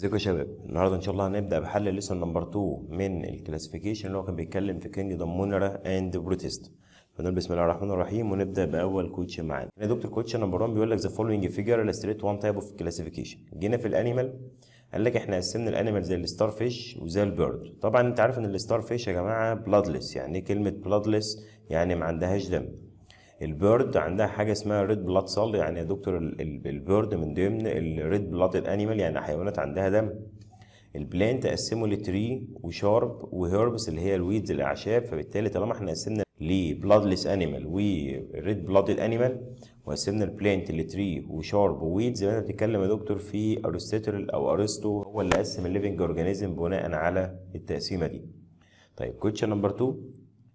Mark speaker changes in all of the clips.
Speaker 1: ازيكم يا شباب. النهارده ان شاء الله هنبدا بحل ليسون نمبر 2 من الكلاسيفيكيشن اللي هو كان بيتكلم في كينجدم مونرا اند بروتست. فنقول بسم الله الرحمن الرحيم ونبدا باول كوتشن معانا. هنا دكتور كوتشن نمبر 1 بيقول لك ذا فولوينج فيجر illustrate one type of classification. جينا في الانيمال قال لك احنا قسمنا الانيمال زي الستار فيش وزي البيرد. طبعا انت عارف ان الستار فيش يا جماعه بلادلس. يعني ايه كلمه بلادلس؟ يعني ما عندهاش دم. البيرد عندها حاجه اسمها ريد بلاد سيل. يعني يا دكتور البيرد من ضمن الريد بلاد انيمال، يعني حيوانات عندها دم. البلانت قسموا لتري وشارب وهيربس اللي هي الويدز الاعشاب، فبالتالي طالما احنا قسمنا لبلادلس انيمال وريد بلادد انيمال وقسمنا البلانت لتري وشارب وويدز، يبقى انت بتتكلم يا دكتور في ارستوتل او ارسطو هو اللي قسم الليفنج اورجانيزم بناء على التقسيمه دي. طيب كويشن نمبر 2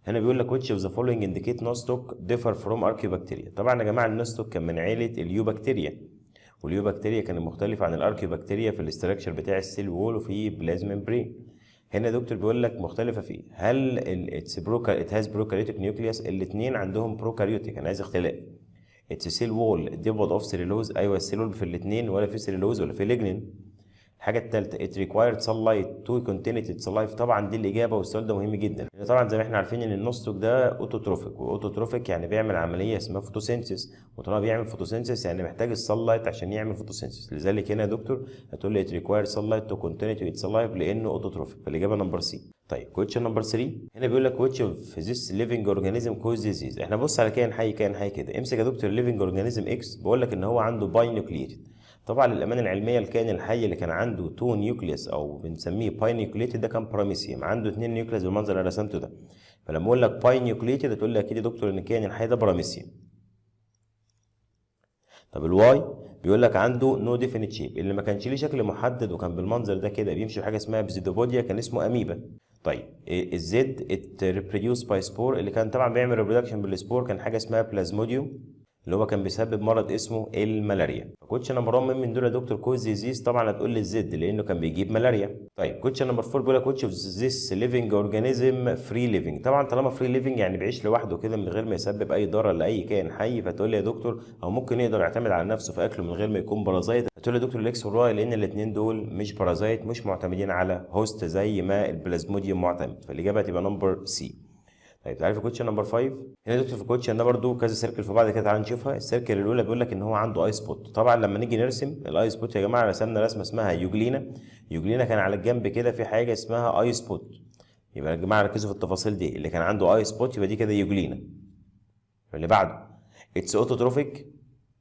Speaker 1: هنا بيقول لك which of the following indicate nostoc differ from archaeobacteria. طبعا يا جماعه النوستوك كان من عيله اليوبكتيريا، واليوبكتيريا كان مختلف عن الاركيوبكتيريا في الاستراكشر بتاع السيل وول وفي بلازم ممبرين. هنا يا دكتور بيقول لك مختلفه في هل ات هاز بروكاريوتيك نيوكليوس. الاثنين عندهم بروكاريوتيك، انا عايز اختلاف. اتس سيل وول ديفود اوف سيلولوز. ايوه السيل وول في الاثنين ولا في سيلولوز ولا في ليجنين. الحاجه الثالثه it required sunlight to continue its life. طبعا دي الاجابه والسؤال ده مهم جدا. طبعا زي ما احنا عارفين ان النوستوك ده اوتوتروفيك، واوتوتروفيك يعني بيعمل عمليه اسمها فوتوسينثيس، وطالما بيعمل فوتوسينثيس يعني محتاج السانلايت عشان يعمل فوتوسينثيس. لذلك هنا يا دكتور هتقول لي it required sunlight to continue its life لانه اوتوتروفيك، فالاجابه نمبر سي. طيب كويشن نمبر 3 هنا بيقول لك which of this living organism cause disease. احنا بص على كائن حي كده. امسك يا دكتور living organism اكس، بقول لك ان هو عنده باي نيوكليتد. طبعا للامانه العلميه الكائن الحي اللي كان عنده 2 نيوكليوس او بنسميه باي نيوكليتد ده كان باراميسيوم، عنده 2 نيوكليوس بالمنظر اللي رسمته ده. فلما اقول لك باي نيوكليتد هتقول لي اكيد يا دكتور ان الكائن الحي ده باراميسيوم. طب الواي بيقول لك عنده نو ديفينيت شيب، اللي ما كانش ليه شكل محدد وكان بالمنظر ده كده بيمشي بحاجه اسمها بزيدوبوديا كان اسمه اميبا. طيب الزد ات ريبروديوس باي سبور، اللي كان طبعا بيعمل ريبرودكشن بالسبور كان حاجه اسمها بلازموديوم اللي هو كان بيسبب مرض اسمه الملاريا. كوتش نمبر 1 من دول يا دكتور كوز ديزيز، طبعا هتقول لي الزد لانه كان بيجيب ملاريا. طيب كوتش نمبر 4 بيقول لك كوتش اوف ذيس ليفنج اورجانيزم فري ليفنج. طبعا طالما فري ليفنج يعني بيعيش لوحده كده من غير ما يسبب اي ضرر لاي كائن حي، فتقول لي يا دكتور او ممكن يقدر يعتمد على نفسه في اكله من غير ما يكون بارازايت. هتقول لي يا دكتور الاكس والواي لان الاثنين دول مش بارازايت، مش معتمدين على هوست زي ما البلازموديوم معتمد، فالاجابه هتبقى نمبر سي. طيب تعالى في كوتشن نمبر 5 هنا دكتور في الكوتشن ده برده كذا سيركل في بعض كده، تعالى نشوفها. السيركل الاولى بيقول لك ان هو عنده اي سبوت. طبعا لما نيجي نرسم الاي سبوت يا جماعه رسمنا رسمه اسمها يوجلينا. يوجلينا كان على الجنب كده في حاجه اسمها اي سبوت. يبقى يا جماعه ركزوا في التفاصيل دي، اللي كان عنده اي سبوت يبقى دي كده يوجلينا. اللي بعده اتس اوتوتروفيك.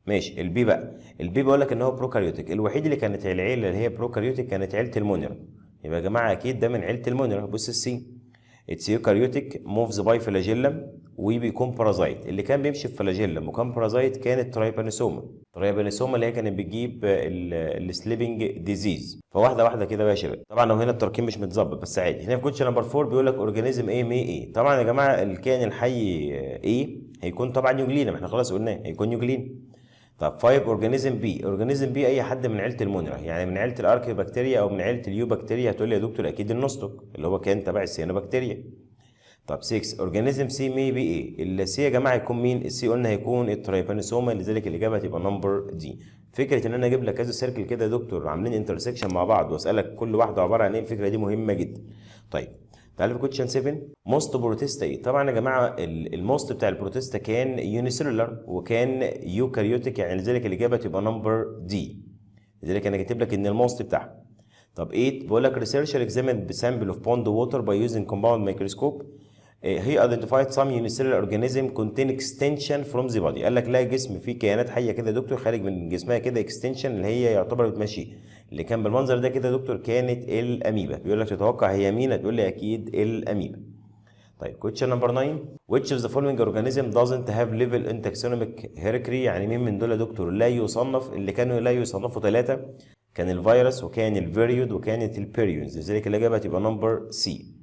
Speaker 1: ماشي البي بقى. البي بيقول لك ان هو بروكاريوتيك. الوحيد اللي كانت العيله اللي هي بروكاريوتيك كانت عيله المونيرا. يبقى يا جماعه اكيد ده من عيله المونيرا. بص السي اتس يوكاريوتيك موفز باي فلاجيلم وبيكون بارازايت. اللي كان بيمشي بفلاجيلم وكان بارازايت كانت ترايبانوسوما. ترايبانوسوما اللي هي كانت بتجيب السليبنج ديزيز. فواحده واحده كده بقى يا شباب. طبعا هو هنا الترقيم مش متظبط بس عادي. هنا في كوتشن نمبر 4 بيقول لك اورجانيزم ايه مي ايه. طبعا يا جماعه الكائن الحي ايه هيكون طبعا يوجلينا، ما احنا خلاص قلناه هيكون يوجلين. طب 5 اورجانيزم بي. اورجانيزم بي اي حد من عيله المونرا، يعني من عيله الاركيوبكتيريا او من عيله اليوبكتيريا. هتقول لي يا دكتور اكيد النوستوك اللي هو كان تبع السيانوبكتيريا. طب 6 اورجانيزم سي مي بي ايه. السي يا جماعه هيكون مين؟ السي قلنا هيكون الترايبانوسوما، لذلك الاجابه هتبقى نمبر دي. فكره ان انا اجيب لك كذا سيركل كده يا دكتور عاملين انترسكشن مع بعض واسالك كل واحده عباره عن ايه، الفكره دي مهمه جدا. طيب تعالى في كوتشن 7 موست بروتيستا ايه. طبعا يا جماعه الموست بتاع البروتيستا كان يونيسيلولار وكان يوكاريوتيك، يعني لذلك الاجابه تبقى نمبر دي. لذلك انا كاتب لك ان الموست بتاعها. طب 8 بقول لك ريسيرشر اكزاميند بسامبل اوف بوند ووتر باي يوزنج كومباوند مايكروسكوب. he identified some unicellular organism contain extension from the body. قال لك لا جسم فيه كائنات حيه كده يا دكتور خارج من جسمها كده extension اللي هي يعتبر بتمشي، اللي كان بالمنظر ده كده يا دكتور كانت الاميبا. بيقول لك تتوقع هي مين؟ هتقول لي اكيد الاميبا. طيب كويشن نمبر 9 which of the following organism doesn't have level in taxonomic hierarchy. يعني مين من دول يا دكتور لا يصنف؟ اللي كانوا لا يصنفوا ثلاثه كان الفيروس وكان الفيريود وكانت البيريونز، لذلك الاجابه هتبقى نمبر سي.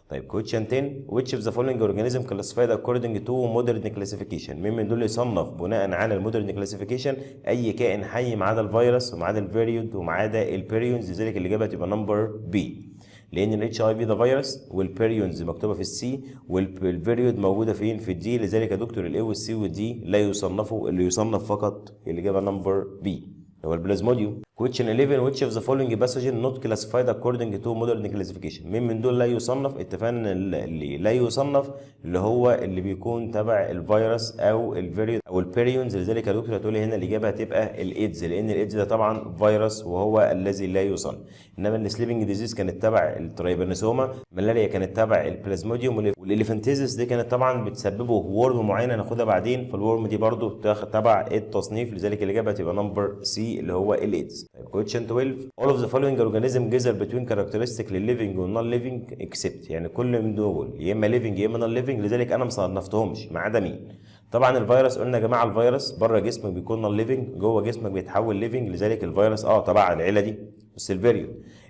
Speaker 1: طيب كويشن 10 which of the following organism classified according to modern classification. مين من دول يصنف بناء على المودرن كلاسيفيكيشن؟ اي كائن حي ما عدا الفيروس وما عدا الفيريود وما عدا البيريونز، لذلك الاجابه هتبقى نمبر بي. لان الاتش اي في ده فيروس والبيريونز مكتوبه في السي والفيريود موجوده فين؟ في الدي، لذلك يا دكتور الاي والسي والدي لا يصنفوا، اللي يصنف فقط الاجابه نمبر بي. هو البلازموديوم. question 11 which of the following pathogen not classified according to modern classification. مين من دول لا يصنف؟ اتفقنا ان اللي لا يصنف اللي هو اللي بيكون تبع الفيروس او الفيريو او البيريونز. لذلك يا دكتور هتقولي هنا الاجابه هتبقى الايدز، لان الايدز ده طبعا فيروس وهو الذي لا يصنف. انما السليبنج ديزيز كانت تبع الترايبانوسوما، ملاريا كانت تبع البلازموديوم، والاليفانتيزيس دي كانت طبعا بتسببه وورم معينه هناخدها بعدين، فالورم دي برضو تبع التصنيف. لذلك الاجابه هتبقى نمبر سي اللي هو الايدز. question 12 all of the following organism gather between characteristic للليفنج والنون ليفنج except، يعني كل من دول يا اما ليفنج يا اما نون ليفنج، لذلك انا ما صنفتهمش ما عدا مين؟ طبعا الفيروس قلنا يا جماعه الفيروس بره جسمك بيكون نون ليفنج، جوه جسمك بيتحول ليفنج، لذلك الفيروس تبع العيله دي. بس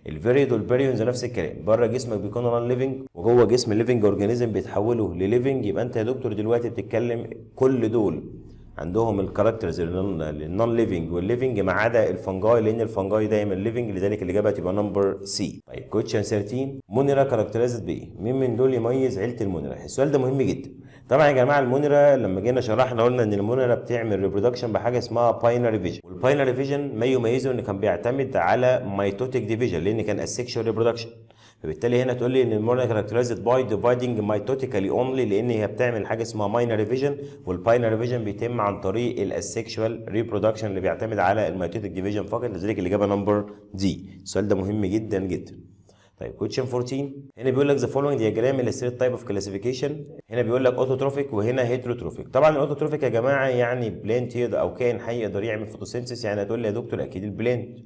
Speaker 1: الفيريود والبيريونز نفس الكلام، بره جسمك بيكونوا نون ليفنج وجوه جسم الليفنج اورجانيزم بيتحولوا لليفنج. يبقى انت يا دكتور دلوقتي بتتكلم كل دول عندهم الكاركترز النون ليفنج والليفنج ما عدا الفنجاي، لان الفنجاي دايما ليفنج، لذلك الاجابه هتبقى نمبر سي. طيب كويشن 13 مونيرا كاركترايزد بايه؟ مين من دول يميز عيله المونيرا؟ السؤال ده مهم جدا. طبعا يا جماعه المونيرا لما جينا شرحنا قلنا ان المونيرا بتعمل ريبرودكشن بحاجه اسمها باينري فيجن، والباينري فيجن ما يميزه ان كان بيعتمد على ميتوتيك ديفيجن لان كان اسيكشوال ريبرودكشن. فبالتالي هنا تقول لي ان المونيرا كاركترايزد باي ديفايدنج ميتوتيكالي اونلي، لان هي بتعمل حاجه اسمها ماينري فيجن، والباينري فيجن بيتم عن طريق الاسيكشوال ريبرودكشن اللي بيعتمد على الميتوتيك ديفيجن فقط. لذلك الاجابه نمبر دي. السؤال ده مهم جدا جدا. طيب كويشن 14 هنا بيقول لك ذا فولوينج دياجرام الستريت تايب اوف كلاسيفيكيشن. هنا بيقول لك اوتوتروفيك وهنا هيتروتروفيك. طبعا الاوتوتروفيك يا جماعه يعني بلانت او كائن حي يقدر يعمل فوتوسينثيس، يعني هتقول لي يا دكتور اكيد البلانت.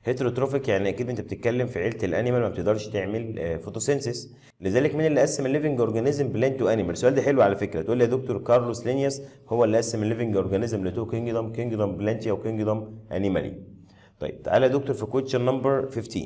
Speaker 1: هيتروتروفيك يعني اكيد انت بتتكلم في عيله الانيمال ما بتقدرش تعمل فوتوسينثيس. لذلك مين اللي قسم الليفنج اورجانيزم بلانت وانيمال؟ السؤال ده حلو على فكره. تقول لي يا دكتور كارلوس لينياس هو اللي قسم الليفنج اورجانيزم لتو كينجدم، كينجدم بلانتيا وكينجدم انيمالي. طيب تعالى يا دكتور في كويشن نمبر 15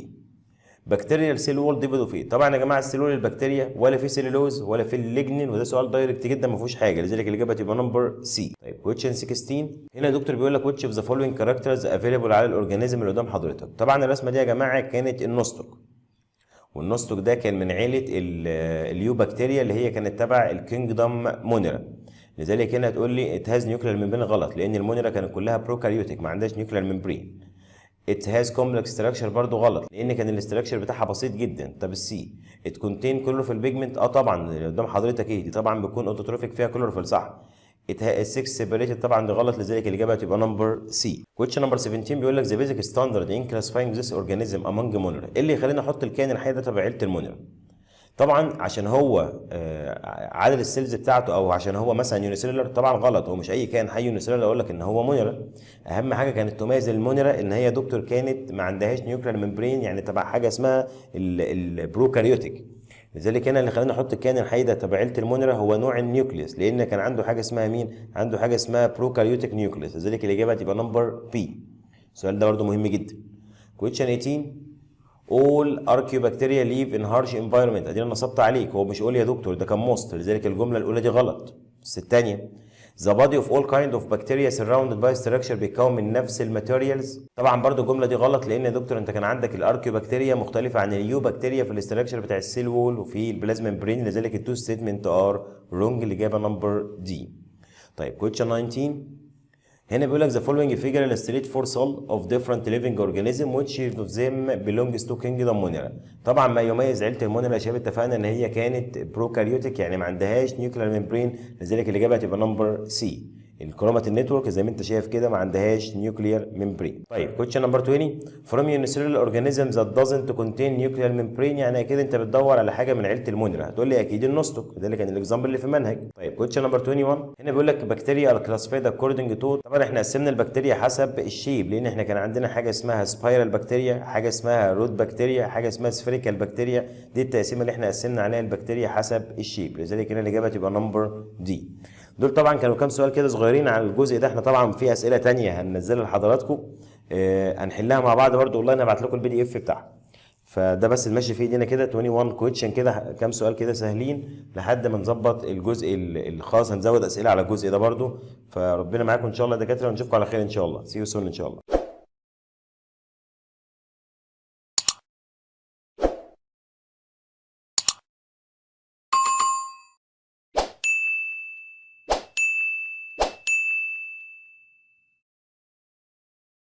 Speaker 1: بكتيريال سيل وول ديفيدو فيه. طبعا يا جماعه السيل وول البكتيريا ولا في سيلولوز ولا في الليجنين، وده سؤال دايركت جدا ما فيهوش حاجه، لذلك الاجابه تبقى نمبر سي. طيب كويشن 16 هنا يا دكتور بيقول لك which of the following characters available على الاورجانيزم اللي قدام حضرتك. طبعا الرسمه دي يا جماعه كانت النوستوك، والنوستوك ده كان من عيله اليو بكتيريا اللي هي كانت تبع الكينجدم مونيرا. لذلك هنا هتقول لي it has nuclear membrane غلط، لان المونيرا كانت كلها بروكاريوتيك ما عندهاش nuclear membrane. It has complex structure برضه غلط، لان كان الاستراكشر بتاعها بسيط جدا. طب السي it contain chlorophyll pigment طبعا اللي قدام حضرتك دي طبعا بتكون اوتوتروفيك فيها كلوروفيل صح. it has 6 separated طبعا دي غلط، لذلك الاجابه هتبقى نمبر سي. question نمبر 17 بيقول لك the basic standard in classifying this organism among monera. ايه اللي يخليني احط الكائن الحي ده تبع عيله المونيرا؟ طبعا عشان هو عدد السيلز بتاعته او عشان هو مثلا يونيسيلولر، طبعا غلط، هو مش اي كائن حي يونيسيلولر اقول لك ان هو مونيرا. اهم حاجه كانت تميز المونيرا ان هي دكتور كانت ما عندهاش نيوكلير ممبرين، يعني تبع حاجه اسمها البروكاريوتيك. لذلك هنا اللي خلاني احط الكائن الحي ده تبع عيله المونيرا هو نوع النيوكليوس، لان كان عنده حاجه اسمها مين؟ عنده حاجه اسمها بروكاريوتيك نيوكليوس، لذلك الاجابه تبقى نمبر بي. السؤال ده برده مهم جدا. question 18 all archaeobacteria live in harsh environment. ادينا نصبت عليك، هو مش قول يا دكتور ده كان موست، لذلك الجمله الاولى دي غلط. بس الثانيه the body of all kind of bacteria surrounded by structure بيتكون من نفس الماتيريالز. طبعا برضو الجمله دي غلط، لان يا دكتور انت كان عندك الاركيوبكتيريا مختلفه عن اليو بكتيريا في الاستراكشر بتاع السيل وول وفي البلازما ممبرين، لذلك التو ستيتمنت ار رونج. الاجابه نمبر دي. طيب question 19 هنا بيقول لك the following figure illustrate four cells of different living organism which of them belongs to kingdom monera. طبعا ما يميز عيله المونيرا يا شباب اتفقنا ان هي كانت بروكاريوتيك يعني ما عندهاش نيوكلير ممبرين، لذلك الاجابه هتبقى نمبر سي. الكروماتين نتورك زي ما انت شايف كده ما عندهاش نيوكلير ممبرين. طيب question نمبر 20 from unicellular organism that doesn't contain nuclear membrane، يعني اكيد انت بتدور على حاجه من عيله المونيرا، هتقول لي اكيد النوستوك، ده اللي كان الاكزامبل اللي في المنهج. طيب question نمبر 21 هنا بيقول لك بكتيريا classified according to، طبعا احنا قسمنا البكتيريا حسب الشيب، لان احنا كان عندنا حاجه اسمها سبايرال بكتيريا، حاجه اسمها رود بكتيريا، حاجه اسمها سفيريكال بكتيريا. دي التقسيمه اللي احنا قسمنا عليها البكتيريا حسب الشيب، لذلك هنا الاجابه تبقى نمبر دي. دول طبعا كانوا كام سؤال كده صغيرين على الجزء ده. احنا طبعا في اسئله تانية هننزلها لحضراتكم هنحلها مع بعض برضو والله، انا هبعت لكم البي دي اف بتاعها. فده بس الماشي في ايدينا كده 21 كويشن كده، كام سؤال كده سهلين لحد ما نظبط الجزء الخاص، هنزود اسئله على الجزء ده برضو. فربنا معاكم ان شاء الله يا دكاتره، ونشوفكم على خير ان شاء الله. سي يو سون ان شاء الله.